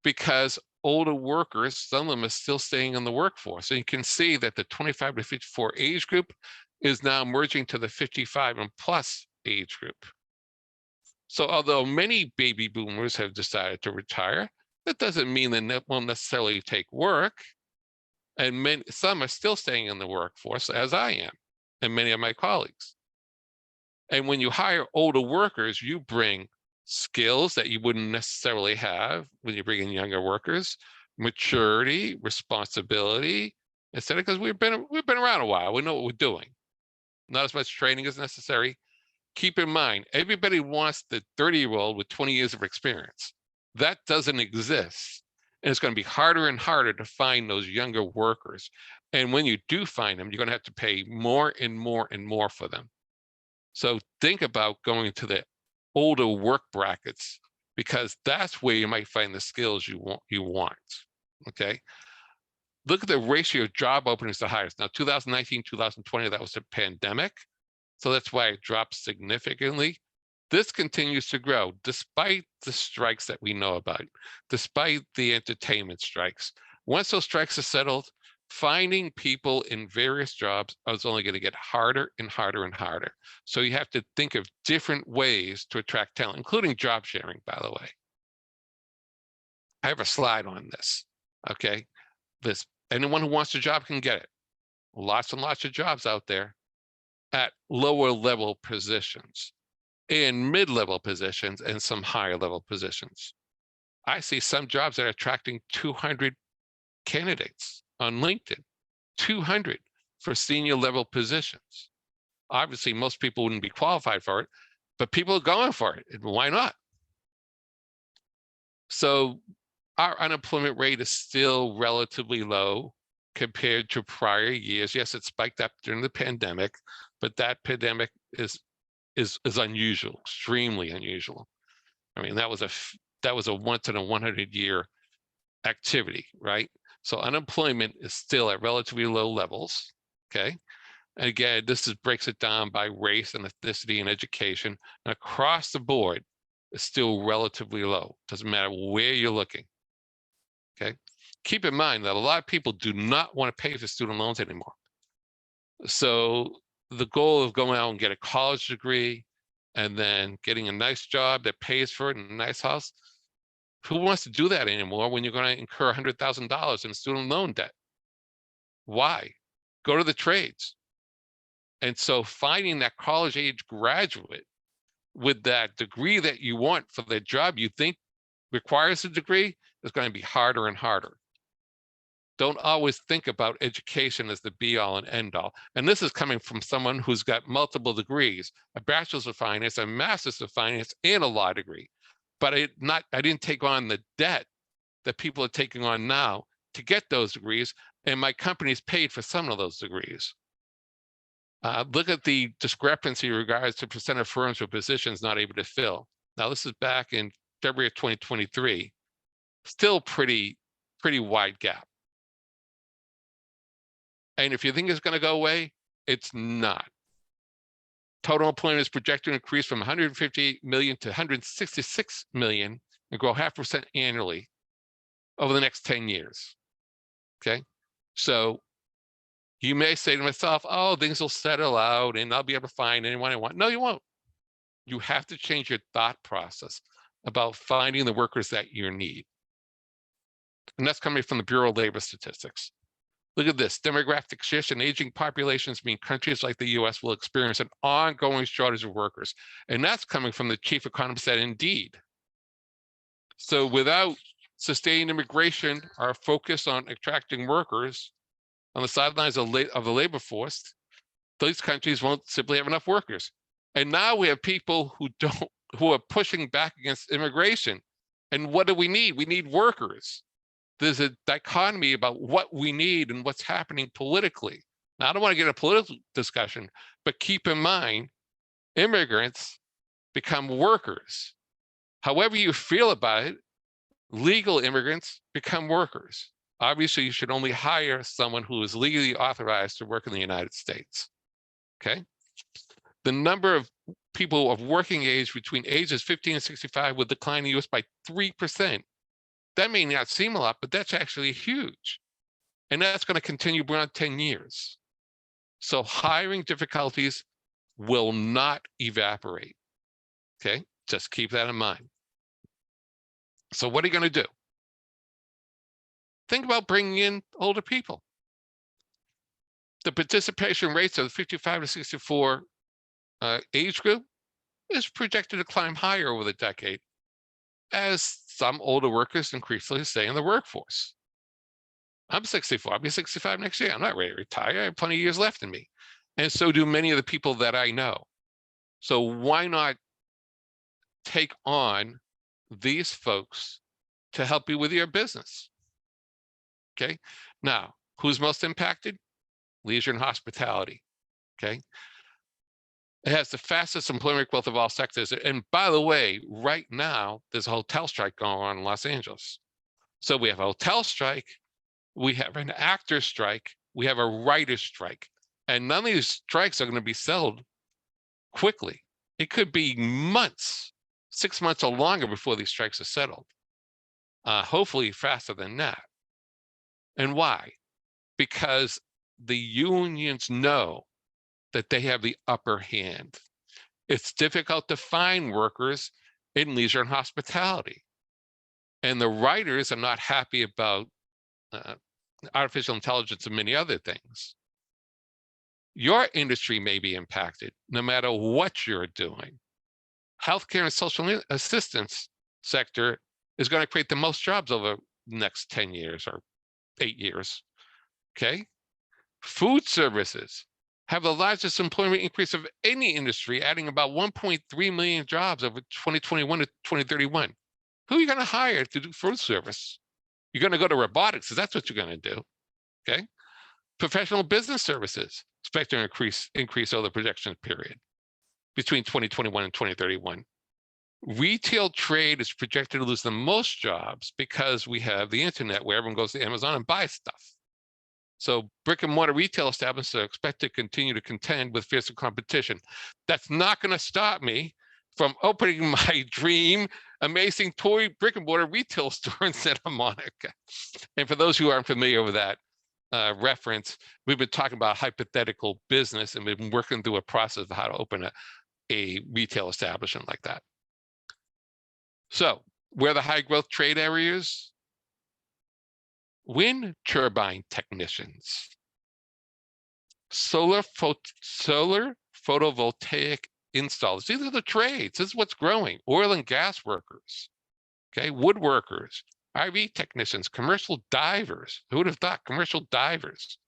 because older workers, some of them are still staying in the workforce. And you can see that the 25 to 54 age group is now merging to the 55 and plus age group. So although many baby boomers have decided to retire, that doesn't mean they won't necessarily take work. And some are still staying in the workforce, as I am, and many of my colleagues. And when you hire older workers, you bring skills that you wouldn't necessarily have when you bring in younger workers, maturity, responsibility, etc. Because we've been around a while. We know what we're doing. Not as much training is necessary. Keep in mind, everybody wants the 30-year-old with 20 years of experience. That doesn't exist. And it's going to be harder and harder to find those younger workers. And when you do find them, you're going to have to pay more and more and more for them. So think about going to the older work brackets, because that's where you might find the skills you want. Okay. Look at the ratio of job openings to hires. Now, 2019, 2020, that was a pandemic. So that's why it dropped significantly. This continues to grow despite the strikes that we know about, despite the entertainment strikes. Once those strikes are settled, finding people in various jobs is only going to get harder and harder and harder. So you have to think of different ways to attract talent, including job sharing, by the way. I have a slide on this, okay? Anyone who wants a job can get it. Lots and lots of jobs out there at lower level positions, and mid-level positions, and some higher level positions. I see some jobs that are attracting 200 candidates on LinkedIn, 200 for senior level positions. Obviously, most people wouldn't be qualified for it, but people are going for it. And why not? So our unemployment rate is still relatively low compared to prior years. Yes, it spiked up during the pandemic, but that pandemic is unusual, extremely unusual. I mean, that was a once in a 100-year activity, right? So unemployment is still at relatively low levels, okay? And again, breaks it down by race and ethnicity and education. And across the board, it's still relatively low. Doesn't matter where you're looking, okay? Keep in mind that a lot of people do not want to pay for student loans anymore. So the goal of going out and get a college degree and then getting a nice job that pays for it and a nice house, who wants to do that anymore when you're going to incur $100,000 in student loan debt? Why? Go to the trades. And so finding that college age graduate with that degree that you want for the job you think requires a degree is going to be harder and harder. Don't always think about education as the be all and end all. And this is coming from someone who's got multiple degrees, a bachelor's of finance, a master's of finance, and a law degree. But I didn't take on the debt that people are taking on now to get those degrees, and my company's paid for some of those degrees. Look at the discrepancy in regards to percent of firms with positions not able to fill. Now, this is back in February of 2023. Still pretty wide gap. And if you think it's going to go away, it's not. Total employment is projected to increase from 158 million to 166 million and grow 0.5% annually over the next 10 years. Okay, so you may say to myself, oh, things will settle out and I'll be able to find anyone I want. No, you won't. You have to change your thought process about finding the workers that you need. And that's coming from the Bureau of Labor Statistics. Look at this, demographic shifts and aging populations mean countries like the US will experience an ongoing shortage of workers. And that's coming from the chief economist at Indeed. So without sustained immigration, our focus on attracting workers on the sidelines of the labor force, these countries won't simply have enough workers. And now we have people who are pushing back against immigration. And what do we need? We need workers. There's a dichotomy about what we need and what's happening politically. Now, I don't want to get a political discussion, but keep in mind, immigrants become workers. However you feel about it, legal immigrants become workers. Obviously, you should only hire someone who is legally authorized to work in the United States. Okay? The number of people of working age between ages 15 and 65 will decline in the US by 3%. That may not seem a lot, but that's actually huge. And that's going to continue beyond 10 years. So hiring difficulties will not evaporate. Okay, just keep that in mind. So what are you going to do? Think about bringing in older people. The participation rates of the 55 to 64 age group is projected to climb higher over the decade, as some older workers increasingly stay in the workforce. I'm 64, I'll be 65 next year. I'm not ready to retire. I have plenty of years left in me. And so do many of the people that I know. So why not take on these folks to help you with your business? Okay, now, who's most impacted? Leisure and hospitality, okay? It has the fastest employment growth of all sectors. And by the way, right now, there's a hotel strike going on in Los Angeles. So we have a hotel strike, we have an actor strike, we have a writer's strike. And none of these strikes are going to be settled quickly. It could be months, 6 months or longer before these strikes are settled. Hopefully faster than that. And why? Because the unions know that they have the upper hand. It's difficult to find workers in leisure and hospitality. And the writers are not happy about artificial intelligence and many other things. Your industry may be impacted no matter what you're doing. Healthcare and social assistance sector is going to create the most jobs over the next 10 years or 8 years, okay? Food services have the largest employment increase of any industry, adding about 1.3 million jobs over 2021 to 2031. Who are you going to hire to do food service? You're going to go to robotics, because that's what you're going to do, okay? Professional business services expect to increase over the projection period between 2021 and 2031. Retail trade is projected to lose the most jobs because we have the internet where everyone goes to Amazon and buys stuff. So brick and mortar retail establishments are expected to continue to contend with fiercer competition. That's not going to stop me from opening my dream amazing toy brick and mortar retail store in Santa Monica. And for those who aren't familiar with that reference, we've been talking about hypothetical business, and we've been working through a process of how to open a retail establishment like that. So where are the high growth trade areas? Wind turbine technicians, solar photovoltaic installers. These are the trades. This is what's growing. Oil and gas workers, okay, woodworkers, RV technicians, commercial divers. Who would have thought commercial divers?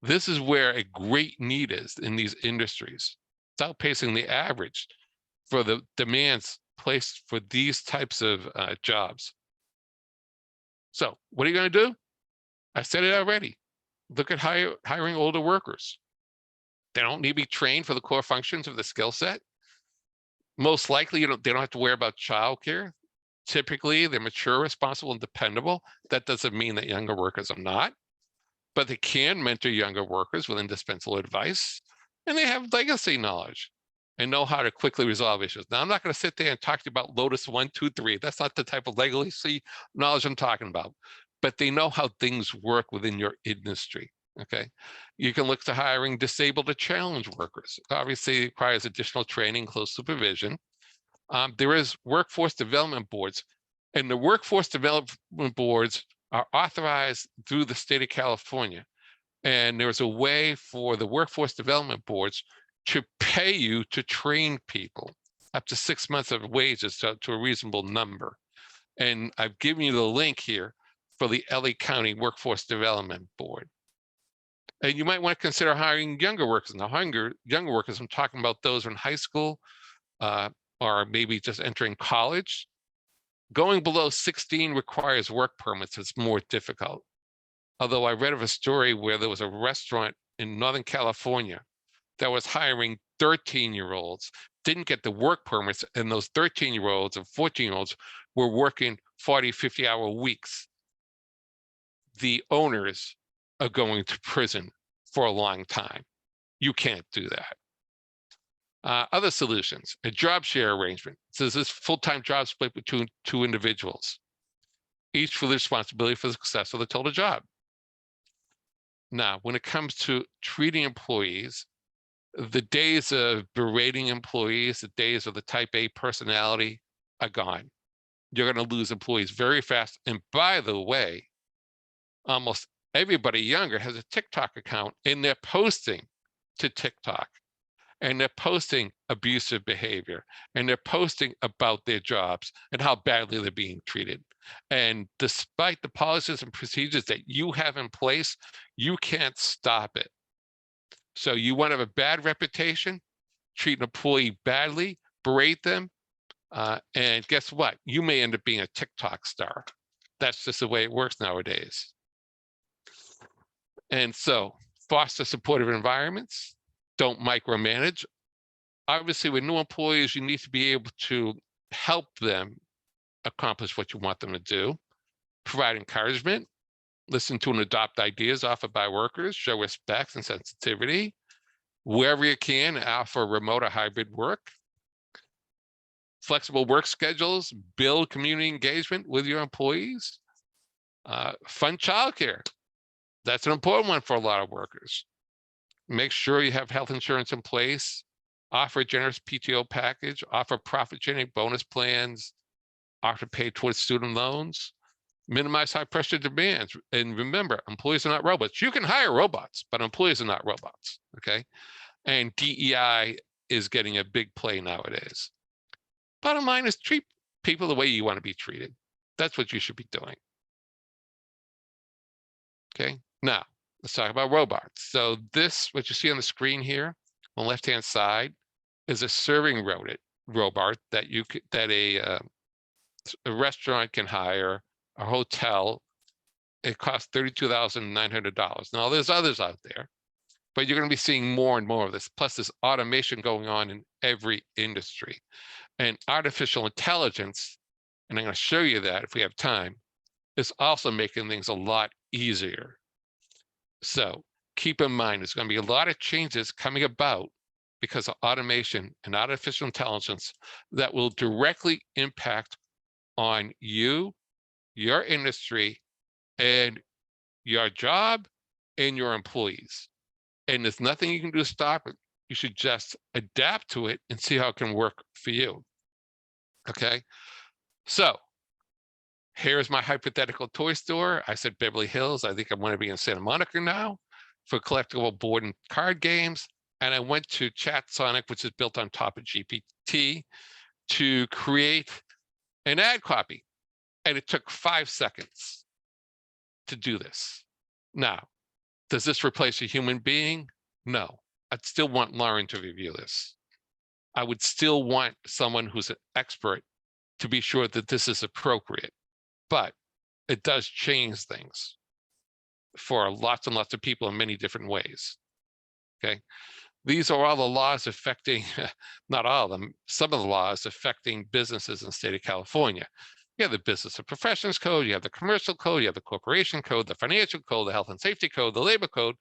This is where a great need is in these industries. It's outpacing the average for the demands placed for these types of jobs. So what are you going to do? I said it already. Look at hiring older workers. They don't need to be trained for the core functions of the skill set. Most likely, they don't have to worry about childcare. Typically, they're mature, responsible, and dependable. That doesn't mean that younger workers are not, but they can mentor younger workers with indispensable advice, and they have legacy knowledge and know how to quickly resolve issues. Now, I'm not going to sit there and talk to you about Lotus 1, 2, 3. That's not the type of legacy knowledge I'm talking about, but they know how things work within your industry. Okay, you can look to hiring disabled or challenged workers. Obviously, it requires additional training, close supervision. There is workforce development boards, and the workforce development boards are authorized through the state of California. And there's a way for the workforce development boards to pay you to train people up to 6 months of wages to a reasonable number. And I've given you the link here for the LA County Workforce Development Board. And you might want to consider hiring younger workers. Now, younger workers, I'm talking about those in high school or maybe just entering college. Going below 16 requires work permits. It's more difficult. Although I read of a story where there was a restaurant in Northern California that was hiring 13-year-olds, didn't get the work permits, and those 13-year-olds and 14-year-olds were working 40, 50-hour weeks. The owners are going to prison for a long time. You can't do that. Other solutions, a job share arrangement. So this full-time job split between two individuals, each for the responsibility for the success of the total job. Now, when it comes to treating employees, the days of berating employees, the days of the type A personality are gone. You're going to lose employees very fast. And by the way, almost everybody younger has a TikTok account, and they're posting to TikTok, and they're posting abusive behavior, and they're posting about their jobs and how badly they're being treated. And despite the policies and procedures that you have in place, you can't stop it. So you want to have a bad reputation, treat an employee badly, berate them, and guess what? You may end up being a TikTok star. That's just the way it works nowadays. And so foster supportive environments, don't micromanage. Obviously, with new employees, you need to be able to help them accomplish what you want them to do, provide encouragement, listen to and adopt ideas offered by workers, show respect and sensitivity. Wherever you can, offer remote or hybrid work. Flexible work schedules, build community engagement with your employees. Fund childcare. That's an important one for a lot of workers. Make sure you have health insurance in place, offer a generous PTO package, offer profit-sharing bonus plans, offer pay towards student loans, minimize high-pressure demands. And remember, employees are not robots. You can hire robots, but employees are not robots, okay? And DEI is getting a big play nowadays. Bottom line is treat people the way you want to be treated. That's what you should be doing. Okay, now let's talk about robots. So this, what you see on the screen here on the left-hand side, is a serving robot that a restaurant can hire, a hotel. It costs $32,900. Now there's others out there, but you're going to be seeing more and more of this. Plus, there's automation going on in every industry, and artificial intelligence, and I'm going to show you that if we have time, is also making things a lot easier. So keep in mind, there's going to be a lot of changes coming about because of automation and artificial intelligence that will directly impact on you, your industry, and your job and your employees. And there's nothing you can do to stop it. You should just adapt to it and see how it can work for you. Okay, so here's my hypothetical toy store. I said Beverly Hills. I think I'm going to be in Santa Monica now for collectible board and card games. and I went to ChatSonic, which is built on top of GPT, to create an ad copy. And it took 5 seconds to do this. Now, does this replace a human being? No. I'd still want Lauren to review this. I would still want someone who's an expert to be sure that this is appropriate. But it does change things for lots and lots of people in many different ways. Okay. These are all the laws affecting, not all of them, some of the laws affecting businesses in the state of California. You have the Business and Professions Code, you have the Commercial Code, you have the Corporation Code, the Financial Code, the Health and Safety Code, the Labor Code,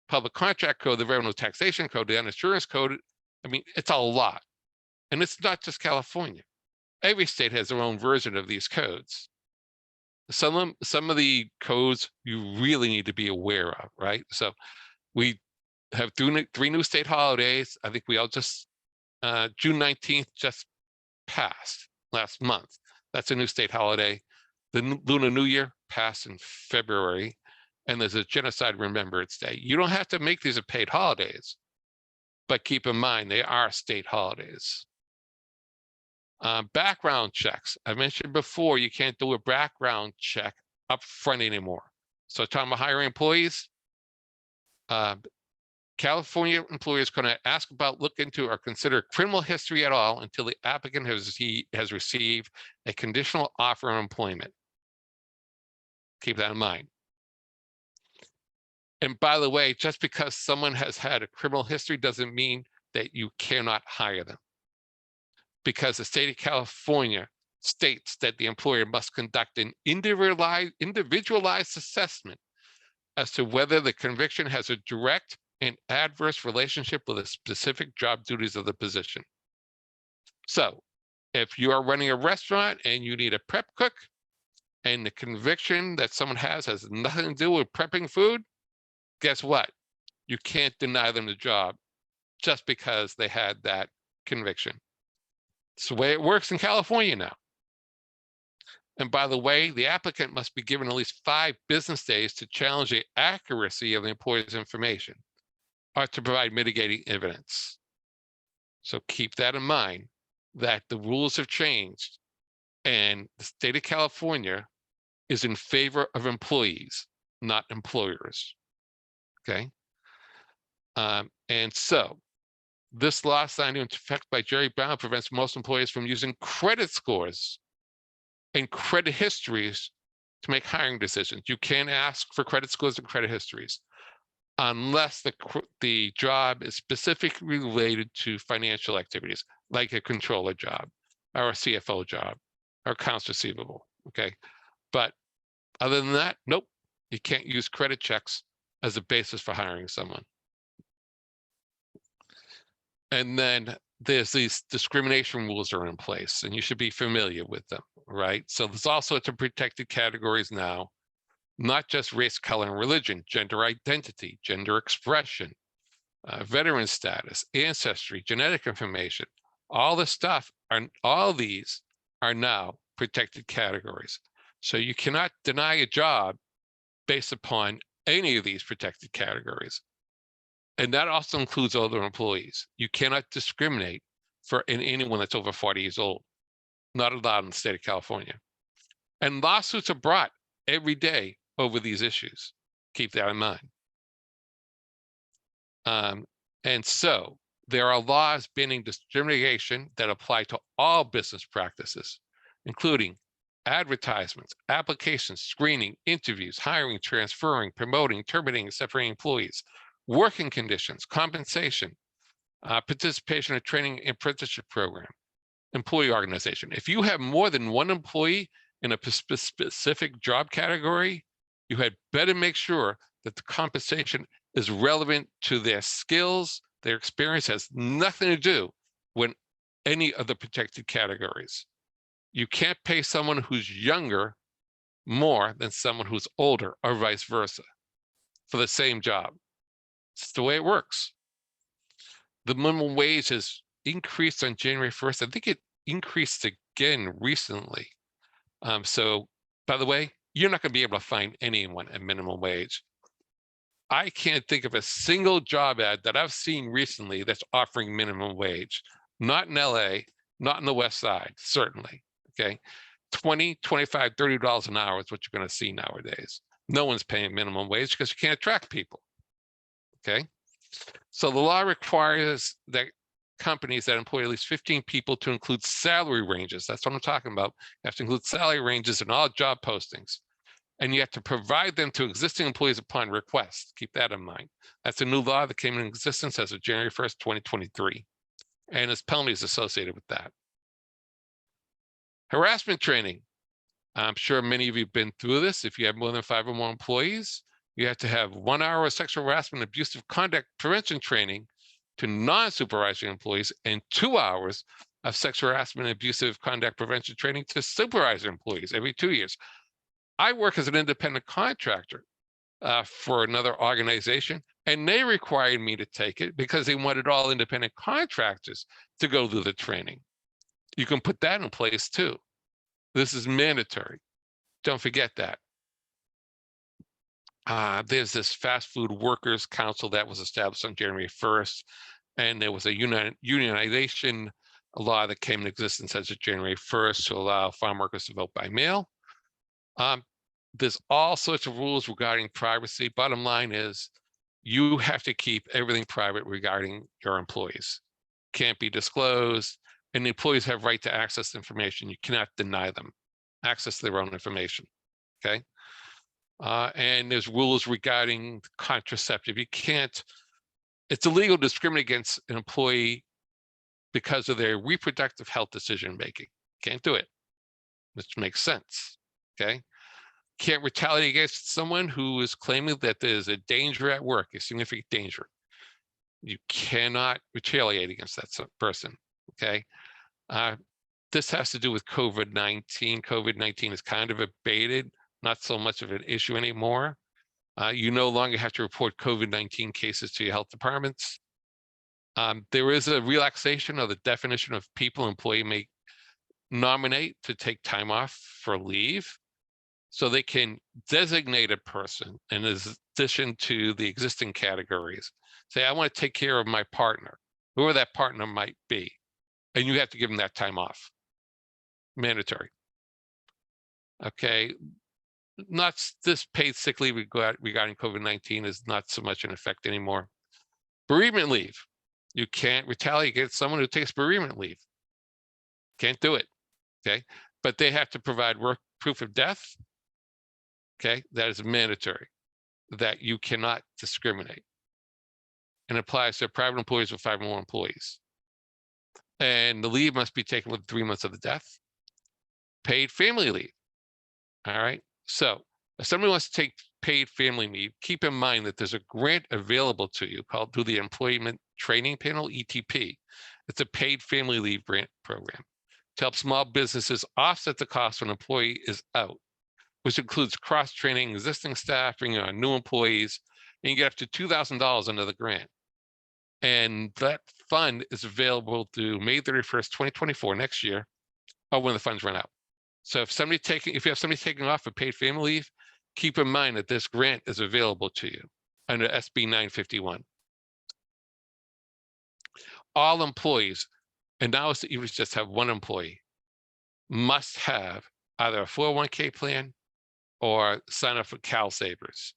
Public Contract Code, the Revenue Taxation Code, the Uninsurance Code. I mean, it's a lot. And it's not just California. Every state has their own version of these codes. Some of the codes you really need to be aware of, right? So we have 3 new state holidays. I think we all just, June 19th just passed last month. That's a new state holiday. The Lunar New Year passed in February, and there's a Genocide Remembrance Day. You don't have to make these a paid holidays, but keep in mind they are state holidays. Background checks. I mentioned before, you can't do a background check up front anymore. So talking about hiring employees, California employers can ask about, look into, or consider criminal history at all until the applicant has received a conditional offer of employment. Keep that in mind. And by the way, just because someone has had a criminal history doesn't mean that you cannot hire them. Because the state of California states that the employer must conduct an individualized assessment as to whether the conviction has a direct and adverse relationship with the specific job duties of the position. So if you are running a restaurant and you need a prep cook, and the conviction that someone has nothing to do with prepping food, guess what? You can't deny them the job just because they had that conviction. It's the way it works in California now. And by the way, the applicant must be given at least 5 business days to challenge the accuracy of the employer's information or to provide mitigating evidence. So keep that in mind, that the rules have changed and the state of California is in favor of employees, not employers. Okay. And so this law signed into effect by Jerry Brown prevents most employers from using credit scores and credit histories to make hiring decisions. You can't ask for credit scores and credit histories unless the job is specifically related to financial activities, like a controller job or a CFO job or accounts receivable. Okay. But other than that, nope, you can't use credit checks as a basis for hiring someone. And then there's these discrimination rules are in place, and you should be familiar with them, right? So there's all sorts of protected categories now, not just race, color, and religion, gender identity, gender expression, veteran status, ancestry, genetic information. All this stuff, all these are now protected categories. So you cannot deny a job based upon any of these protected categories. And that also includes older employees. You cannot discriminate in anyone that's over 40 years old. Not allowed in the state of California. And lawsuits are brought every day over these issues. Keep that in mind. And so there are laws banning discrimination that apply to all business practices, including advertisements, applications, screening, interviews, hiring, transferring, promoting, terminating, separating employees, working conditions, compensation, participation in training and apprenticeship program, employee organization. If you have more than one employee in a specific job category, you had better make sure that the compensation is relevant to their skills. Their experience has nothing to do with any of the protected categories. You can't pay someone who's younger more than someone who's older, or vice versa, for the same job. It's the way it works. The minimum wage has increased on January 1st. I think it increased again recently. So by the way, you're not going to be able to find anyone at minimum wage. I can't think of a single job ad that I've seen recently that's offering minimum wage. Not in LA, not in the West Side, certainly. Okay. $20, $25, $30 an hour is what you're going to see nowadays. No one's paying minimum wage because you can't attract people. Okay. So the law requires that companies that employ at least 15 people to include salary ranges. That's what I'm talking about. You have to include salary ranges in all job postings. And you have to provide them to existing employees upon request. Keep that in mind. That's a new law that came in existence as of January 1st, 2023. And there's penalties associated with that. Harassment training. I'm sure many of you have been through this. If you have more than 5 or more employees, you have to have 1 hour of sexual harassment and abusive conduct prevention training to non-supervisory employees and 2 hours of sexual harassment and abusive conduct prevention training to supervisor employees every 2 years. I work as an independent contractor for another organization, and they required me to take it because they wanted all independent contractors to go through the training. You can put that in place too. This is mandatory. Don't forget that. There's this Fast Food Workers Council that was established on January 1st, and there was a unionization law that came in existence as of January 1st to allow farm workers to vote by mail. There's all sorts of rules regarding privacy. Bottom line is you have to keep everything private regarding your employees. Can't be disclosed, and the employees have right to access information. You cannot deny them access to their own information, okay? And there's rules regarding contraceptive. You can't, it's illegal to discriminate against an employee because of their reproductive health decision-making. Can't do it, which makes sense, okay? Can't retaliate against someone who is claiming that there's a danger at work, a significant danger. You cannot retaliate against that person, okay? This has to do with COVID-19. COVID-19 is kind of abated, not so much of an issue anymore. You no longer have to report COVID-19 cases to your health departments. There is a relaxation of the definition of people an employee may nominate to take time off for leave. So they can designate a person in addition to the existing categories. Say, I want to take care of my partner, whoever that partner might be. And you have to give them that time off. Mandatory. Okay. Not this paid sick leave regarding COVID-19 is not so much in effect anymore. Bereavement leave. You can't retaliate against someone who takes bereavement leave. Can't do it. Okay. But they have to provide work proof of death. Okay, that is mandatory, that you cannot discriminate. And applies to private employees with 5 or more employees. And the leave must be taken within 3 months of the death. Paid family leave. All right, so if somebody wants to take paid family leave, keep in mind that there's a grant available to you called through the Employment Training Panel, ETP. It's a paid family leave grant program to help small businesses offset the cost when an employee is out, which includes cross-training existing staff, bringing on new employees, and you get up to $2,000 under the grant. And that fund is available through May 31st, 2024, next year, or when the funds run out. So if you have somebody taking off for paid family leave, keep in mind that this grant is available to you under SB 951. All employees, and now it's even just have one employee, must have either a 401k plan or sign up for CalSavers,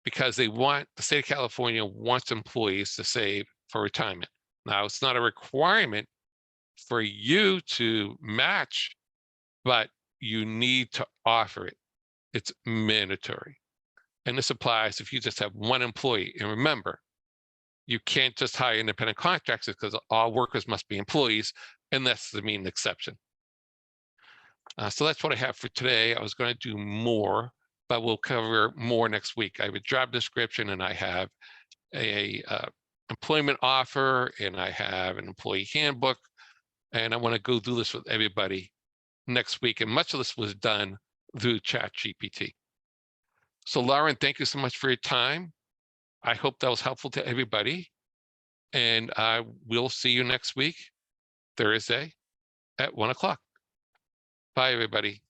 because the state of California wants employees to save for retirement. Now, it's not a requirement for you to match, but you need to offer it. It's mandatory. And this applies if you just have one employee. And remember, you can't just hire independent contractors because all workers must be employees, and that's the mean exception. So that's what I have for today. I was going to do more, but we'll cover more next week. I have a job description, and I have a employment offer, and I have an employee handbook, and I want to go through this with everybody next week. And much of this was done through ChatGPT. So Lauren, thank you so much for your time. I hope that was helpful to everybody. And I will see you next week, Thursday at 1 o'clock. Bye, everybody.